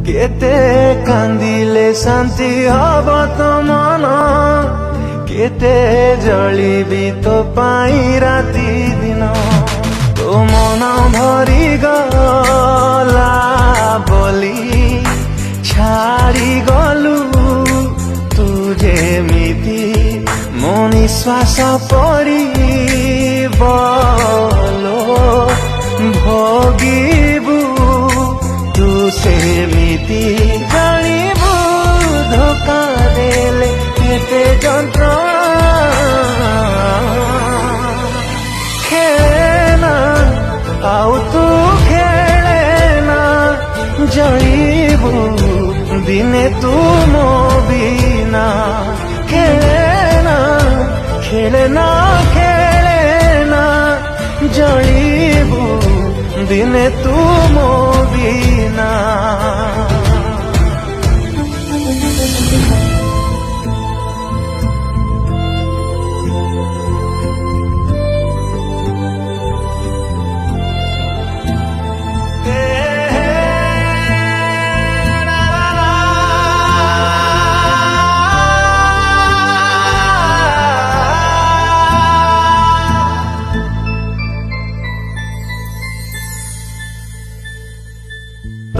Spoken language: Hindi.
केते कांदिले शांति हब तो मन केते जलिबी तो पाई राति दिन तो मन भरी गला बोली छाड़ी गलु तुझे मिति मो निश्वास पड़ी बोलो भोगिबु तू सेमिति जानिबु धोका देले केते जंत्रणा खेलेना आउ तू खेलेना जलिबु दिने तू मो बिना खेलेना खेलेना खेलेना जलिबु दिने तू मो बिना।